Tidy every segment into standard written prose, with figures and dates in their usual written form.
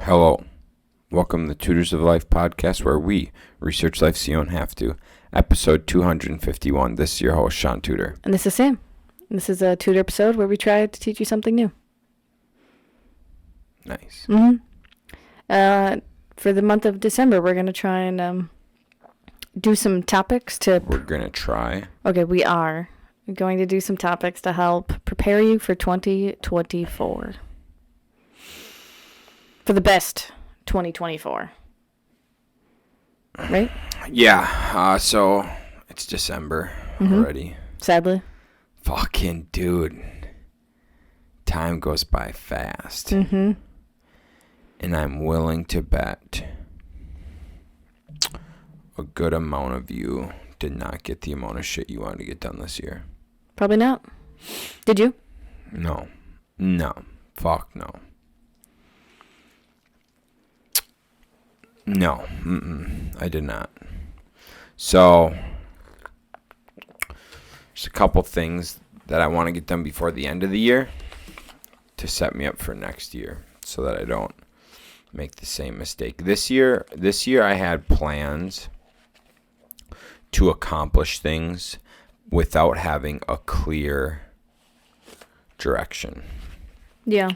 Hello. Welcome to the Tutors of Life podcast, where we research life so you don't have to. Episode 251. This is your host, Shaun Tutor. And this is Sam. This is a tutor episode where we try to teach you something new. Nice. For the month of December, we're going to try and do some topics to... We're going to try. Okay, we are going to do some topics to help prepare you for 2024. For the best 2024. Right? Yeah. So it's December already. Sadly. Fucking dude. Time goes by fast. Mm-hmm. And I'm willing to bet a good amount of you did not get the amount of shit you wanted to get done this year. Probably not. Did you? No. Fuck no. No. I did not. So, there's a couple things that I want to get done before the end of the year to set me up for next year so that I don't make the same mistake. This year I had plans to accomplish things without having a clear direction. Yeah.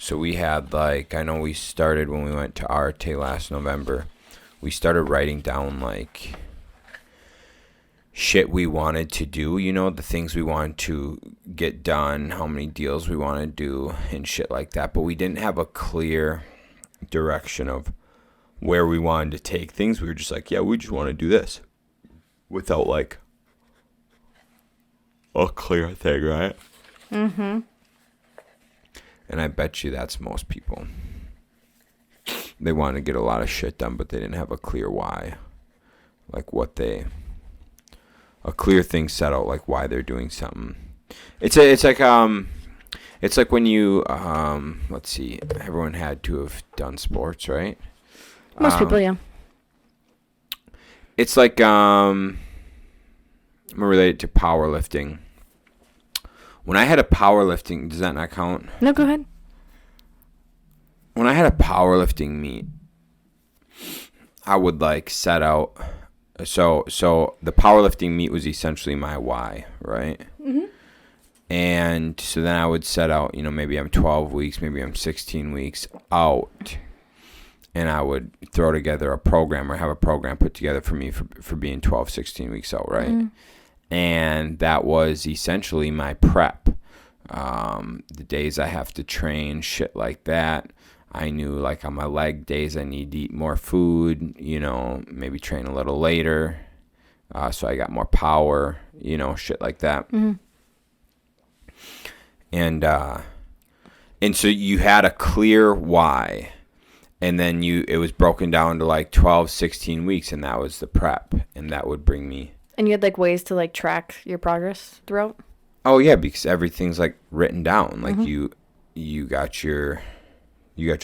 So we had, I know we started when we went to Arte last November. We started writing down, shit we wanted to do, the things we wanted to get done, how many deals we wanted to do, and shit like that. But we didn't have a clear direction of where we wanted to take things. We were just like, yeah, we just want to do this. Without, a clear thing, right? Mm-hmm. And I bet you that's most people. They want to get a lot of shit done, but they didn't have a clear why. A clear thing set out, why they're doing something. It's like when you, let's see, everyone had to have done sports, right? Most people, yeah. It's like, I'm related to powerlifting. When I had a powerlifting, does that not count? No, go ahead. When I had a powerlifting meet, I would set out. So the powerlifting meet was essentially my why, right? Mm-hmm. And so then I would set out, maybe I'm 12 weeks, maybe I'm 16 weeks out. And I would throw together a program or have a program put together for me for being 12, 16 weeks out, right? Mm-hmm. And that was essentially my prep. The days I have to train, shit like that. I knew, on my leg days, I need to eat more food, maybe train a little later. So I got more power, shit like that. Mm-hmm. And so you had a clear why. And then it was broken down to 12, 16 weeks, and that was the prep. And that would bring me... And you had ways to track your progress throughout? Oh yeah, because everything's written down. Mm-hmm. You got your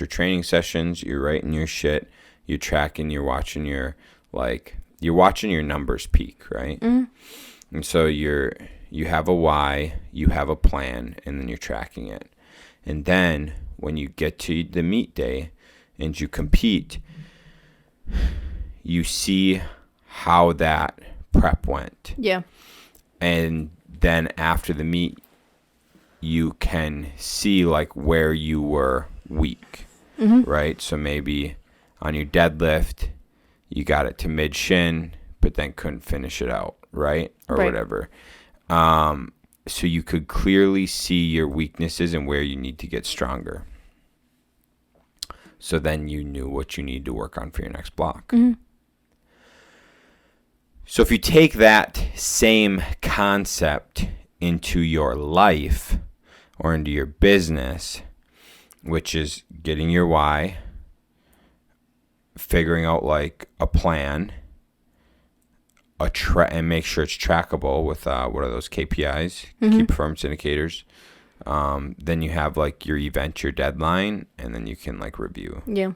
training sessions, you're writing your shit, you're tracking, you're watching your numbers peak, right? Mm-hmm. And so you have a why, you have a plan, and then you're tracking it. And then when you get to the meet day and you compete, you see how that prep went. Yeah. And then after the meet, you can see where you were weak, mm-hmm. right? So maybe on your deadlift, you got it to mid shin, but then couldn't finish it out, right? Or right. Whatever. So you could clearly see your weaknesses and where you need to get stronger. So then you knew what you need to work on for your next block. Mm-hmm. So if you take that same concept into your life or into your business, which is getting your why, figuring out a plan, and make sure it's trackable with what are those KPIs, mm-hmm. key performance indicators. Then you have your event, your deadline, and then you can review. Yeah.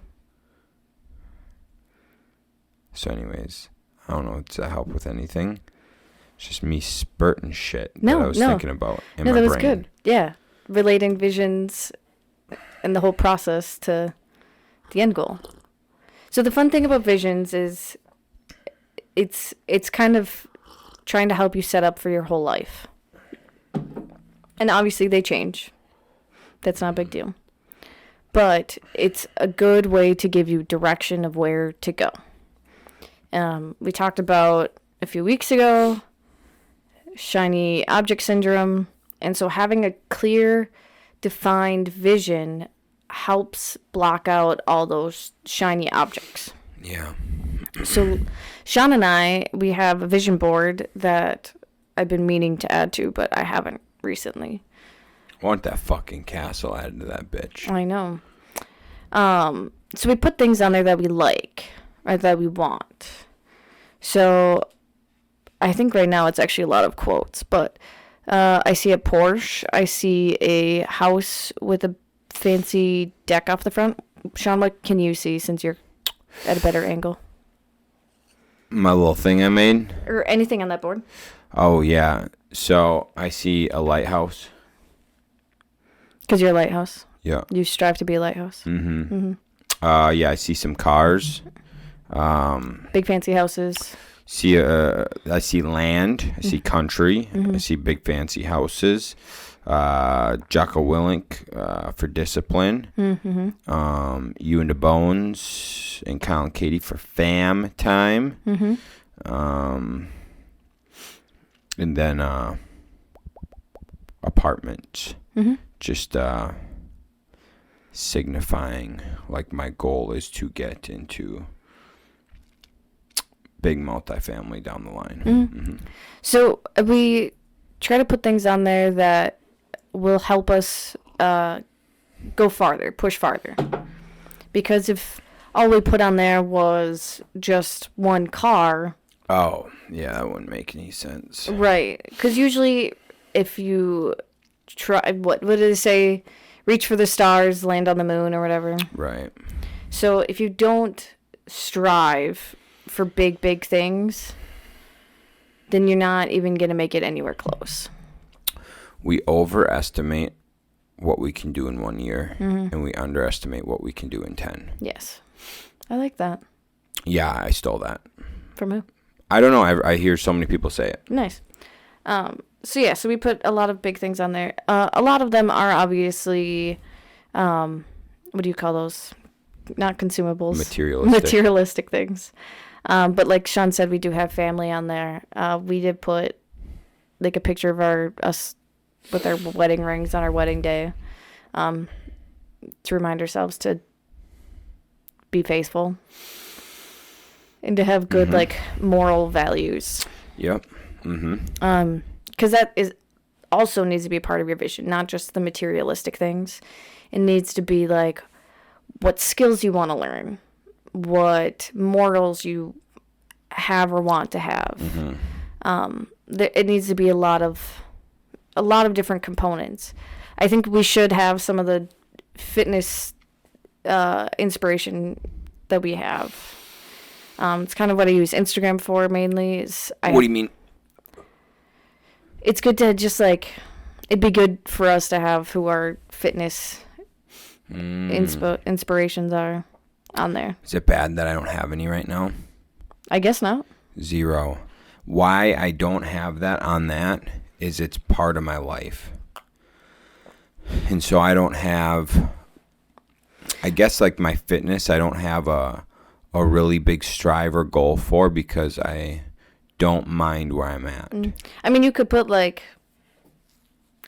So anyways, I don't know, does that help with anything? It's just me spurting shit that I was thinking about in my brain. No, that was brain. good. Yeah. Relating visions and the whole process to the end goal. So the fun thing about visions is it's kind of trying to help you set up for your whole life. And obviously they change. That's not a big deal. But it's a good way to give you direction of where to go. We talked about a few weeks ago shiny object syndrome. And so having a clear, defined vision helps block out all those shiny objects. Yeah. So Shaun and I, we have a vision board that I've been meaning to add to, but I haven't recently. I want that fucking castle added to that bitch. I know. So we put things on there that we like or that we want. So I think right now it's actually a lot of quotes, but I see a Porsche. I see a house with a fancy deck off the front. Shaun, what can you see since you're at a better angle? My little thing I made? Or anything on that board? Oh, yeah. So I see a lighthouse. Because you're a lighthouse. Yeah. You strive to be a lighthouse. Mm-hmm. Yeah, I see some cars. Big fancy houses. I see land. I see country. I see big fancy houses. Jocko Willink for discipline. You and the Bones and Kyle and Katie for fam time. And then apartments. Just signifying like my goal is to get into big multifamily down the line. So we try to put things on there that will help us go farther, push farther. Because if all we put on there was just one car. Oh, yeah, that wouldn't make any sense. Right. Because usually if you try, what did it say? Reach for the stars, land on the moon or whatever. Right. So if you don't strive for big, big things, then you're not even going to make it anywhere close. We overestimate what we can do in 1 year, and we underestimate what we can do in 10. Yes. I like that. Yeah, I stole that. From who? I don't know. I hear so many people say it. Nice. So we put a lot of big things on there. A lot of them are obviously, what do you call those? Not consumables. Materialistic things. But like Shaun said, we do have family on there. We did put like a picture of us with our wedding rings on our wedding day, to remind ourselves to be faithful and to have good like moral values. Yep. Because that is also needs to be a part of your vision, not just the materialistic things. It needs to be like what skills you want to learn, what morals you have or want to have. It needs to be a lot of different components. I think we should have some of the fitness inspiration that we have. It's kind of what I use Instagram for mainly. What do you mean? It's good to just like, it'd be good for us to have who our fitness inspirations are on there. Is it bad that I don't have any right now? I guess not. 0. Why I don't have that on that is it's part of my life. And so I don't have, I guess like my fitness, I don't have a really big strive or goal for because I don't mind where I'm at. I mean, you could put like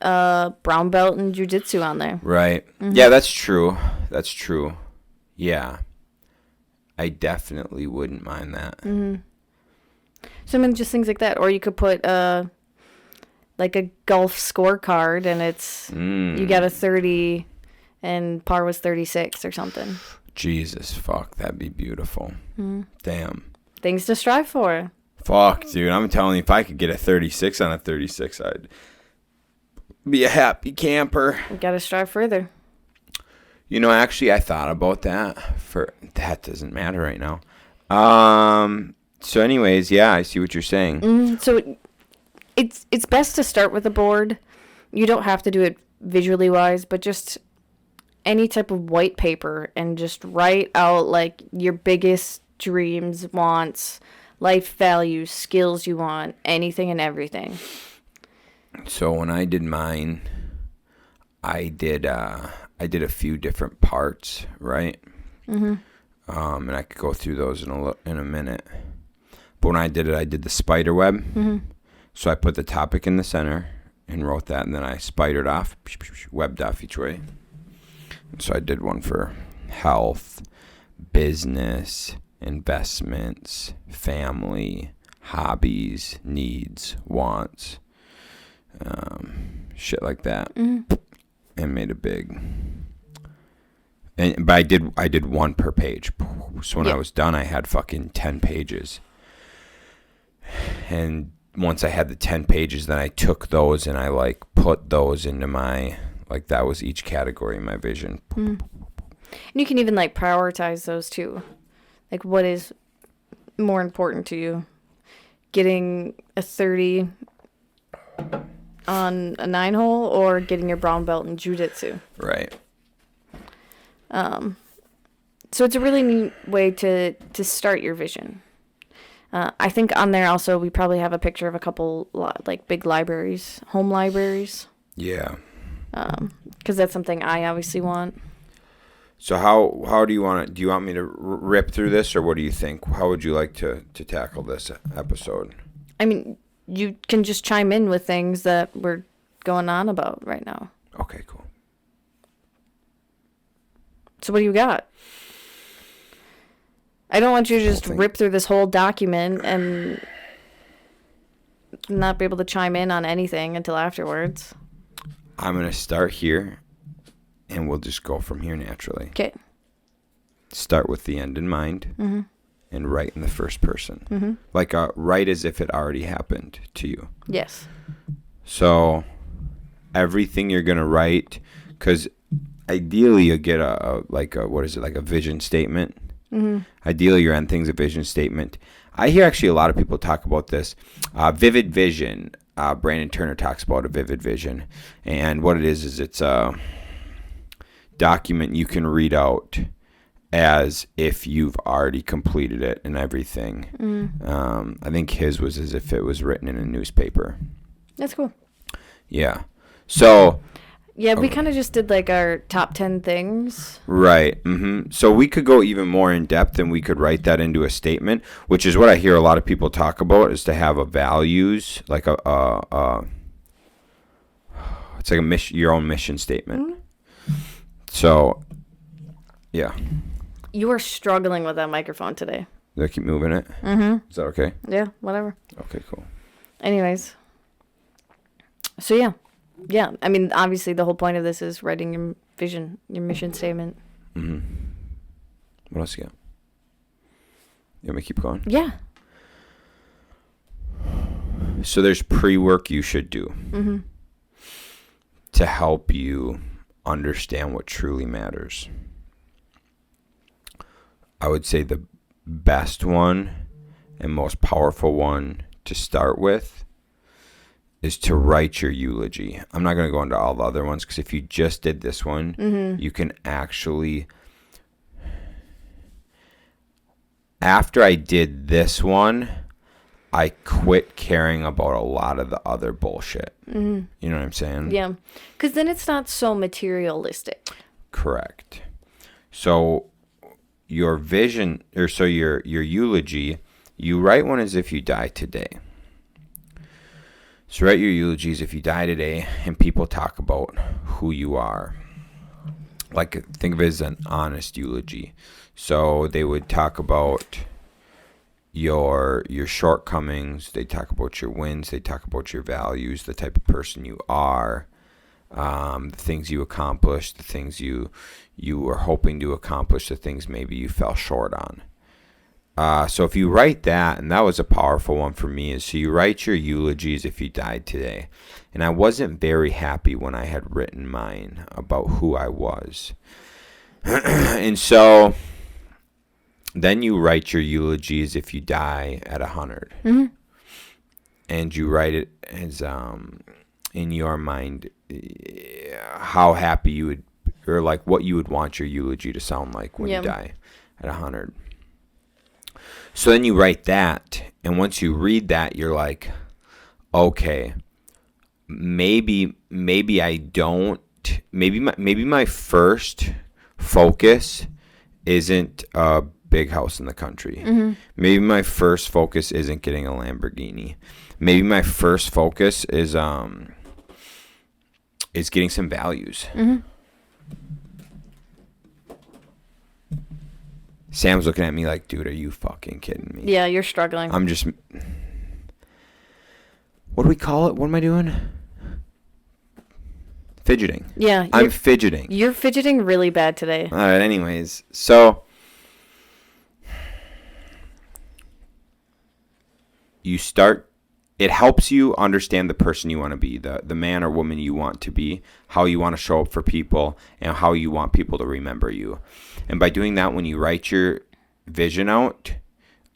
brown belt in jiu-jitsu on there. Right. Yeah, that's true. That's true. Yeah. I definitely wouldn't mind that. So I mean, just things like that. Or you could put like a golf scorecard and it's you got a 30 and par was 36 or something. Jesus, fuck, that'd be beautiful. Damn. Things to strive for. Fuck, dude, I'm telling you, if I could get a 36 on a 36, I'd be a happy camper. You gotta strive further. You know, actually, I thought about that. That doesn't matter right now. So anyways, yeah, I see what you're saying. So it's best to start with a board. You don't have to do it visually wise, but just any type of white paper and just write out like your biggest dreams, wants, life values, skills you want, anything and everything. So when I did mine, I did a few different parts, right? Mm-hmm. And I could go through those in a minute. But when I did it, I did the spider web. Mm-hmm. So I put the topic in the center and wrote that, and then I spidered off, webbed off each way. So I did one for health, business, investments, family, hobbies, needs, wants, shit like that, Mm-hmm. and made a big. But I did one per page. So when I was done, I had fucking 10 pages. And once I had the 10 pages, then I took those and I like put those into my, like that was each category in my vision. Mm. And you can even like prioritize those too. Like what is more important to you? Getting a 30 on a 9-hole or getting your brown belt in jiu-jitsu? Right. So it's a really neat way to start your vision. I think on there also we probably have a picture of a couple like big libraries, home libraries. Yeah. Because that's something I obviously want. So how do you want it? Do you want me to rip through this, or what do you think? How would you like to tackle this episode? I mean, you can just chime in with things that we're going on about right now. Okay, cool. So what do you got? I don't want you to just rip through this whole document and not be able to chime in on anything until afterwards. I'm going to start here, and we'll just go from here naturally. Okay. Start with the end in mind, Mm-hmm. and write in the first person. Mm-hmm. Like write as if it already happened to you. Yes. So everything you're going to write, because ideally you get a vision statement. Mm-hmm. Ideally, your end thing's a vision statement. I hear actually a lot of people talk about this. Vivid vision. Brandon Turner talks about a vivid vision. And what it is it's a document you can read out as if you've already completed it and everything. Mm. I think his was as if it was written in a newspaper. That's cool. Yeah. So... Yeah, we kind of just did like our top 10 things. Right. Mm-hmm. So we could go even more in depth, and we could write that into a statement, which is what I hear a lot of people talk about, is to have a values, like it's like a mission, your own mission statement. Mm-hmm. So, yeah. You are struggling with that microphone today. Do I keep moving it? Mm-hmm. Is that okay? Yeah, whatever. Okay, cool. Anyways. So, yeah. Yeah, I mean, obviously the whole point of this is writing your vision, your mission statement. Mm-hmm. What else you got? You want me to keep going? Yeah. So there's pre-work you should do Mm-hmm. to help you understand what truly matters. I would say the best one and most powerful one to start with is to write your eulogy. I'm not going to go into all the other ones, because if you just did this one, mm-hmm. you can actually... After I did this one, I quit caring about a lot of the other bullshit. Mm-hmm. You know what I'm saying? Yeah, because then it's not so materialistic. Correct. So your vision, or so your eulogy, you write one as if you die today. So write your eulogies if you die today, and people talk about who you are. Like, think of it as an honest eulogy. So they would talk about your shortcomings. They talk about your wins. They talk about your values, the type of person you are, the things you accomplished, the things you were hoping to accomplish, the things maybe you fell short on. So if you write that, and that was a powerful one for me, is so you write your eulogies if you died today. And I wasn't very happy when I had written mine about who I was. And so then you write your eulogies if you die at 100. Mm-hmm. And you write it as, in your mind, how happy you would or like what you would want your eulogy to sound like when Yeah. you die at 100. So then you write that, and once you read that, you're like, okay, maybe I don't. Maybe my first focus isn't a big house in the country. Mm-hmm. Maybe my first focus isn't getting a Lamborghini. Maybe my first focus is getting some values. Mm-hmm. Sam's looking at me like, dude, are you fucking kidding me? Yeah, you're struggling. I'm just... What do we call it? What am I doing? Fidgeting. Yeah. I'm fidgeting. You're fidgeting really bad today. All right, anyways. So... you start... It helps you understand the person you want to be, the man or woman you want to be, how you want to show up for people, and how you want people to remember you. And by doing that, when you write your vision out,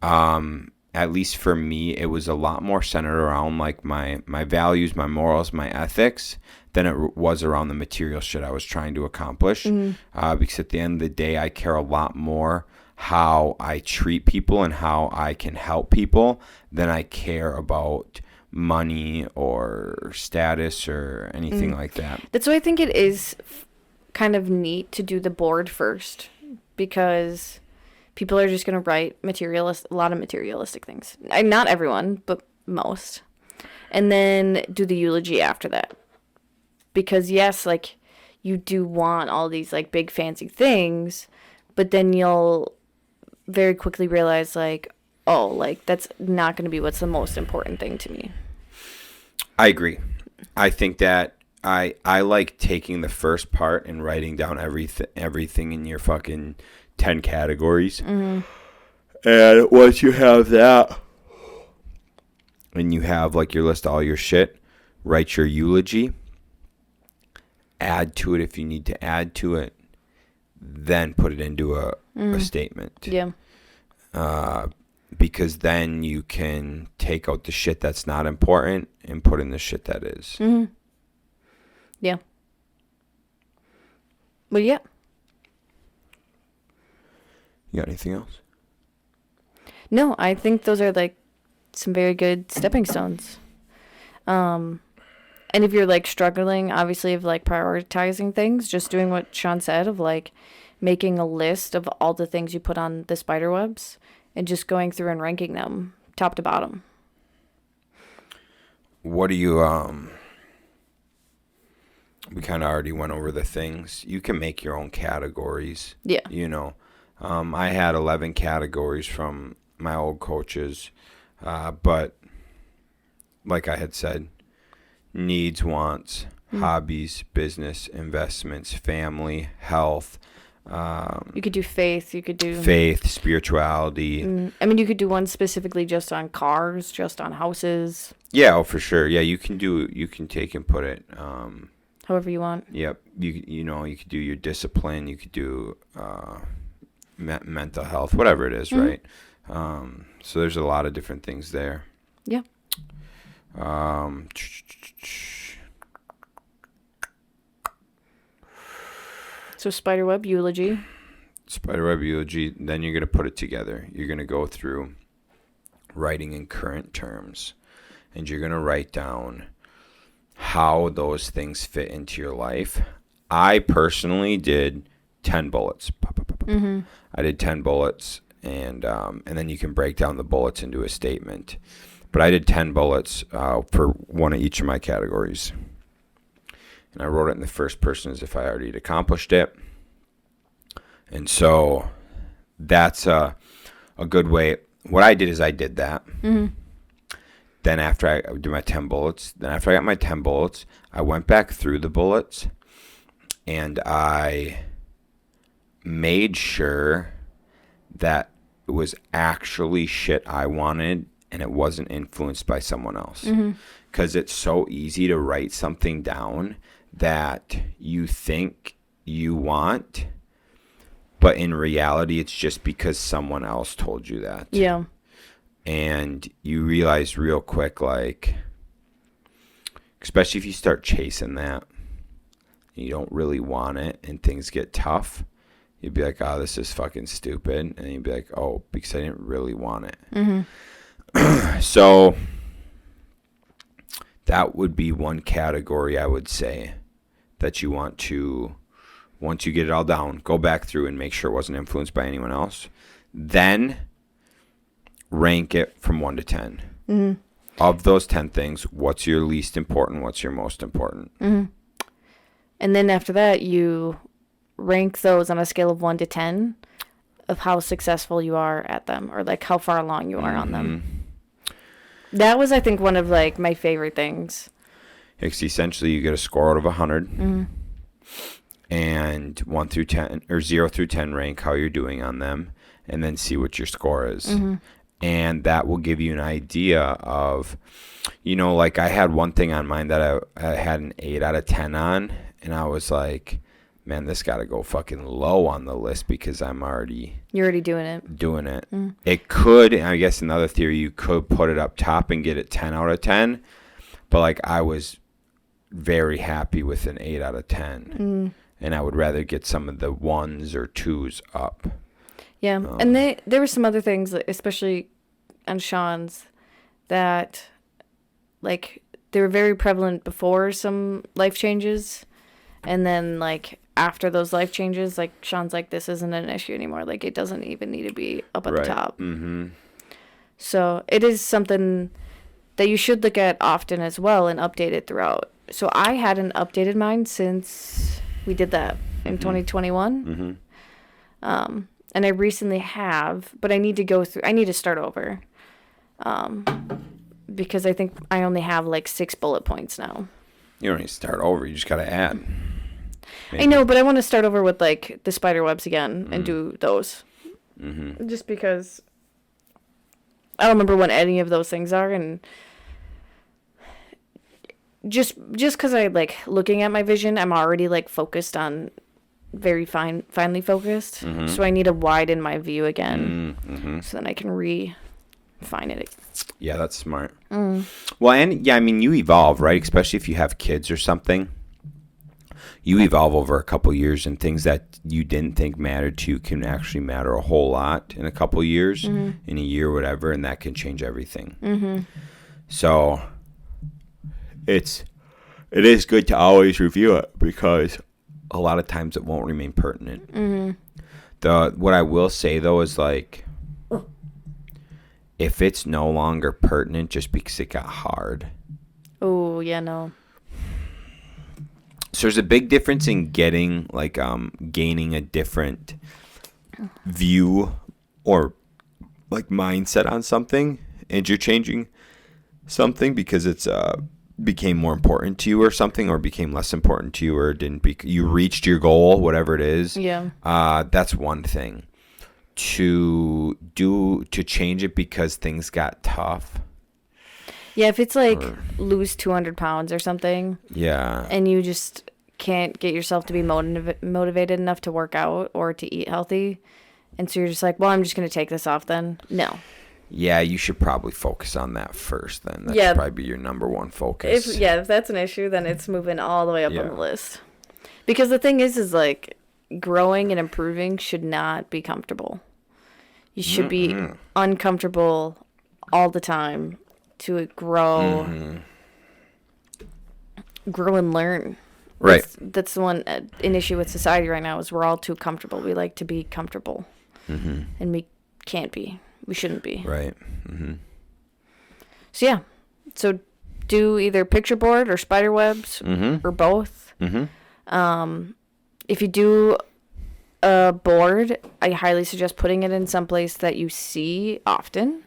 at least for me, it was a lot more centered around like my values, my morals, my ethics, than it was around the material shit I was trying to accomplish. Mm-hmm. Because at the end of the day, I care a lot more how I treat people and how I can help people than I care about money or status or anything like that. That's why I think it is kind of neat to do the board first, because people are just going to write a lot of materialistic things. Not everyone, but most. And then do the eulogy after that. Because yes, like you do want all these like big fancy things, but then you'll very quickly realize like, oh, like that's not going to be what's the most important thing to me. I agree. I think that I like taking the first part and writing down everything in your fucking 10 categories. Mm-hmm. And once you have that, and you have like your list of all your shit, write your eulogy, add to it if you need to add to it, then put it into a statement. Yeah. Because then you can take out the shit that's not important and put in the shit that is. Mm-hmm. Yeah. Well, yeah. You got anything else? No, I think those are like some very good stepping stones. And if you're like struggling, obviously, of like prioritizing things, just doing what Shaun said of like making a list of all the things you put on the spider webs and just going through and ranking them top to bottom. What do you, we kind of already went over the things. You can make your own categories. Yeah. You know, I had 11 categories from my old coaches, but like I had said, needs, wants, hobbies, business, investments, family, health. You could do faith. You could do faith, spirituality. I mean, you could do one specifically just on cars, just on houses. Yeah, oh, for sure. Yeah, you can take and put it. However you want. Yep. You could do your discipline. You could do mental health, whatever it is, right? So there's a lot of different things there. Yeah. So spiderweb eulogy. Spiderweb eulogy. Then you're going to put it together. You're going to go through writing in current terms. And you're going to write down how those things fit into your life. I personally did 10 bullets. Mm-hmm. I did 10 bullets. And then you can break down the bullets into a statement. But I did 10 bullets for one of each of my categories. And I wrote it in the first person as if I already had accomplished it. And so that's a good way. What I did is I did that. Mm-hmm. Then after I did my 10 bullets, I went back through the bullets and I made sure that it was actually shit I wanted and it wasn't influenced by someone else. Because it's so easy to write something down that you think you want, but in reality, it's just because someone else told you that. Yeah. And you realize real quick, like, especially if you start chasing that, and you don't really want it and things get tough, you'd be like, oh, this is fucking stupid. And you'd be like, oh, because I didn't really want it. Mm-hmm. So that would be one category, I would say, that you want to, once you get it all down, go back through and make sure it wasn't influenced by anyone else. Then rank it from 1 to 10. Mm-hmm. Of those 10 things, what's your least important? What's your most important? Mm-hmm. And then after that, you rank those on a scale of 1 to 10 of how successful you are at them, or like how far along you are on them. That was, I think, one of like my favorite things. It's essentially you get a score out of 100, and 1 through 10 or 0 through 10 rank how you're doing on them, and then see what your score is. And that will give you an idea of, like I had one thing on mine that I had an 8 out of 10 on, and I was like, man, this got to go fucking low on the list because you're already doing it. It could, I guess another theory, you could put it up top and get it 10 out of 10, but like I was very happy with an 8 out of 10, and I would rather get some of the 1s or 2s up. Yeah, and there were some other things, especially on Shaun's, that like they were very prevalent before some life changes, and then like after those life changes, like Shaun's like, this isn't an issue anymore. Like it doesn't even need to be up at the top. So it is something that you should look at often as well and update it throughout. So I hadn't updated mine since we did that in 2021. And I recently have, but I need to start over. Because I think I only have like 6 bullet points now. You don't need to start over. You just got to add. Maybe. I know, but I want to start over with like the spider webs again and do those. Just because I don't remember what any of those things are, and just because I like looking at my vision, I'm already like focused on very finely focused. So I need to widen my view again, so then I can refine it. Yeah, that's smart. Well, and yeah, I mean, you evolve, right? Especially if you have kids or something. You evolve over a couple years, and things that you didn't think mattered to you can actually matter a whole lot in a couple years, in a year, whatever, and that can change everything. So it is good to always review it, because a lot of times it won't remain pertinent. What I will say though is like, if it's no longer pertinent just because it got hard. Oh yeah, no. So there's a big difference in getting like gaining a different view or like mindset on something, and you're changing something because it's became more important to you or something, or became less important to you, or you reached your goal, whatever it is. Yeah. That's one thing. To change it because things got tough. Yeah, if it's like lose 200 pounds or something. Yeah. And you just can't get yourself to be motivated enough to work out or to eat healthy, and so you're just like, well, I'm just going to take this off then. No. Yeah, you should probably focus on that first then. That should probably be your number one focus. If that's an issue, then it's moving all the way up on the list. Because the thing is like, growing and improving should not be comfortable. You should be uncomfortable all the time to grow and learn. Right. That's the one an issue with society right now, is we're all too comfortable. We like to be comfortable. And we can't be. We shouldn't be. Right. So yeah. So do either picture board or spider webs or both. If you do a board, I highly suggest putting it in some place that you see often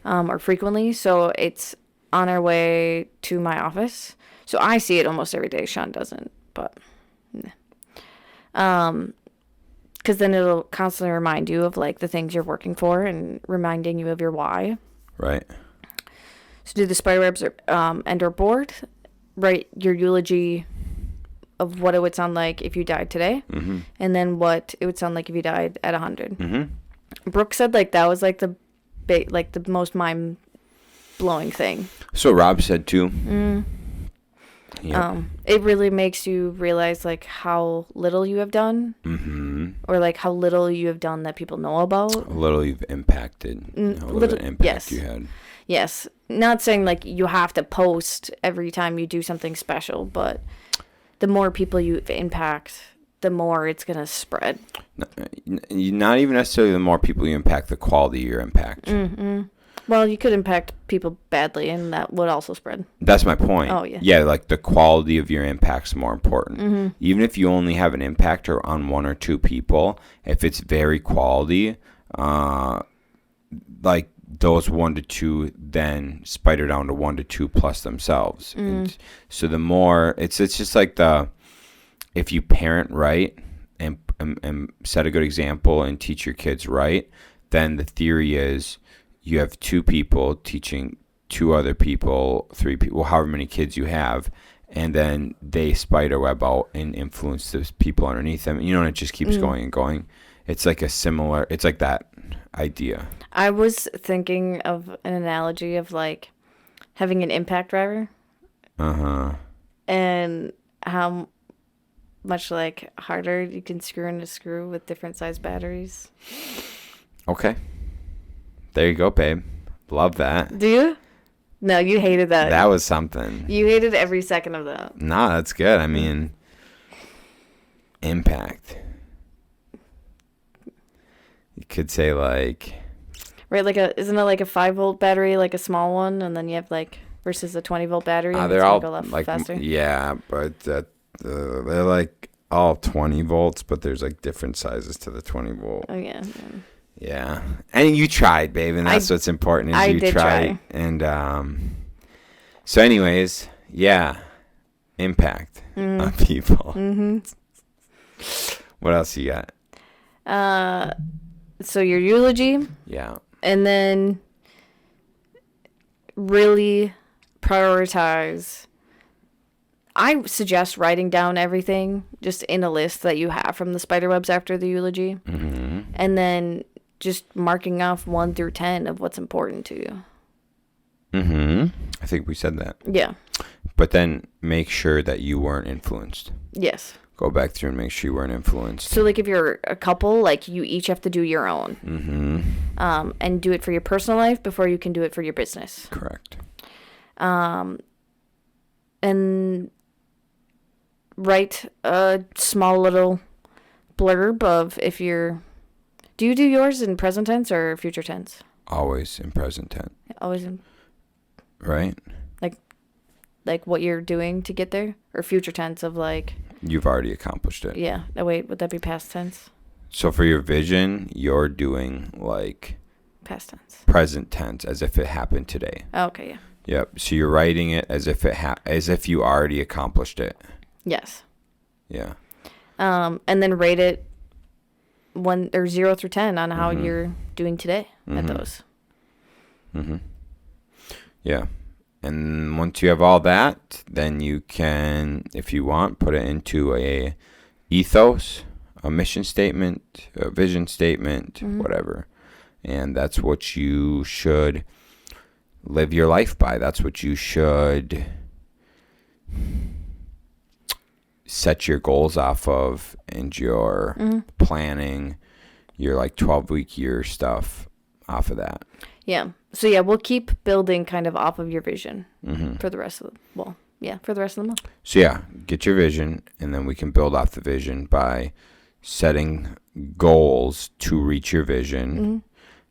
or frequently. So it's on our way to my office. So I see it almost every day. Shaun doesn't, but because then it'll constantly remind you of like the things you're working for and reminding you of your why. Right. So do the spider webs and or board. Write your eulogy of what it would sound like if you died today, and then what it would sound like if you died at 100. Brooke said like that was like the most mind blowing thing. So Rob said too. Yep. It really makes you realize like how little you have done, or like how little you have done that people know about. A little you've impacted. How little impact yes. you had. Yes. Not saying like you have to post every time you do something special, but the more people you impact, the more it's going to spread. Not even necessarily the more people you impact, the quality of your impact. Well, you could impact people badly, and that would also spread. That's my point. Oh, yeah. Yeah, like the quality of your impact's more important. Even if you only have an impact on one or two people, if it's very quality, like those 1 to 2 then spider down to 1 to 2 plus themselves. And so the more, it's just like if you parent right and set a good example and teach your kids right, then the theory is you have 2 people teaching 2 other people, 3 people, however many kids you have, and then they spider web out and influence those people underneath them. You know, and it just keeps going and going. It's like it's like that idea. I was thinking of an analogy of like having an impact driver. And how much like harder you can screw in a screw with different size batteries. Okay. There you go, babe. Love that. Do you? No, you hated that. That was something. You hated every second of that. No, that's good. I mean, impact. You could say like... Right, isn't it like a 5-volt battery, like a small one, and then you have like, versus a 20-volt battery, and they're all go left like, faster? Yeah, but they're like all 20 volts, but there's like different sizes to the 20 volt. Oh, yeah. Yeah. And you tried, babe, and that's what's important is you did try. And so anyways, yeah, impact on people. What else you got? So your eulogy. Yeah. And then really prioritize. I suggest writing down everything just in a list that you have from the spiderwebs after the eulogy. And then just marking off 1 through 10 of what's important to you. I think we said that. Yeah. But then make sure that you weren't influenced. Yes. Go back through and make sure you weren't influenced. So, like, if you're a couple, like, you each have to do your own. And do it for your personal life before you can do it for your business. Correct. And write a small little blurb of if you're... Do you do yours in present tense or future tense? Always in present tense. Always in... Right? Like what you're doing to get there? Or future tense of like... You've already accomplished it. Yeah. Oh, wait, would that be past tense? So for your vision, you're doing like... Past tense. Present tense, as if it happened today. Oh, okay, yeah. Yep. So you're writing it as if as if you already accomplished it. Yes. Yeah. And then rate it 0 through 10 on how you're doing today at those. Yeah. And once you have all that, then you can, if you want, put it into a ethos, a mission statement, a vision statement, whatever. And that's what you should live your life by. That's what you should set your goals off of, and your planning, your like 12-week year stuff off of that. Yeah. So yeah, we'll keep building kind of off of your vision for the rest of for the rest of the month. So yeah, get your vision, and then we can build off the vision by setting goals to reach your vision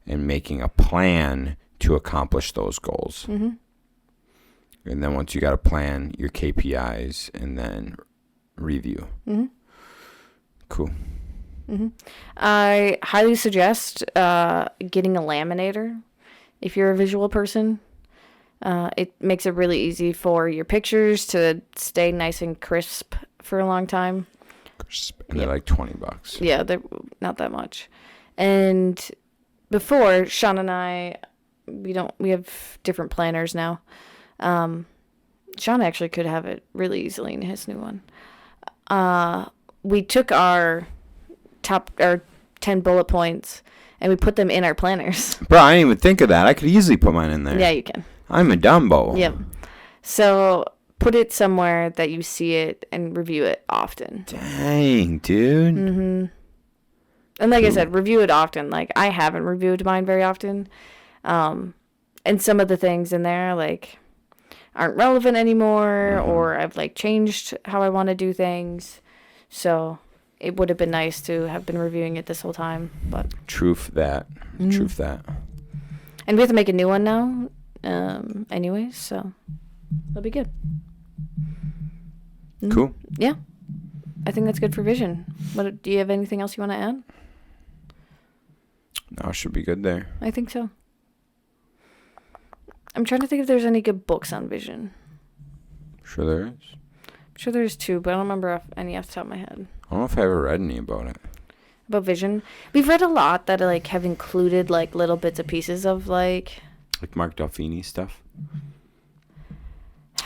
and making a plan to accomplish those goals. And then once you got a plan, your KPIs, and then review. Cool. I highly suggest getting a laminator if you're a visual person. It makes it really easy for your pictures to stay nice and crisp for a long time. And they're like $20. Yeah, they're not that much. And before, Shaun and I, we have different planners now. Shaun actually could have it really easily in his new one. We took our 10 bullet points and we put them in our planners. Bro, I didn't even think of that. I could easily put mine in there. Yeah, you can. I'm a Dumbo. Yep. So put it somewhere that you see it and review it often. Dang, dude. Mm-hmm. And like I said, review it often. Like, I haven't reviewed mine very often. And some of the things in there, like, aren't relevant anymore, or I've, like, changed how I want to do things. So it would have been nice to have been reviewing it this whole time. But Truth that. Truth that. And we have to make a new one now, anyways, so that'll be good. Cool. Yeah. I think that's good for vision. Do you have anything else you want to add? No, should be good there. I think so. I'm trying to think if there's any good books on vision. Sure there is. I'm sure there's two, but I don't remember any off the top of my head. I don't know if I ever read any about it. About vision? We've read a lot that, like, have included, like, little bits and pieces of, like... Like Mark Delfini stuff.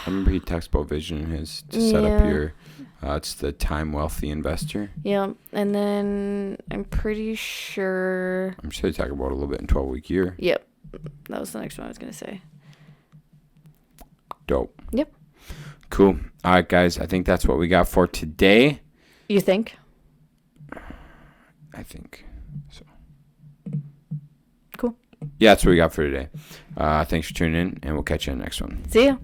I remember he talks about vision in his to set up your... it's the Time Wealthy Investor. Yeah, and then I'm pretty sure... I'm sure they talk about it a little bit in 12-Week Year. Yep. That was the next one I was going to say. Dope. Yep. Cool. All right, guys. I think that's what we got for today. You think? I think so. Cool. Yeah, that's what we got for today. Thanks for tuning in, and we'll catch you in the next one. See ya.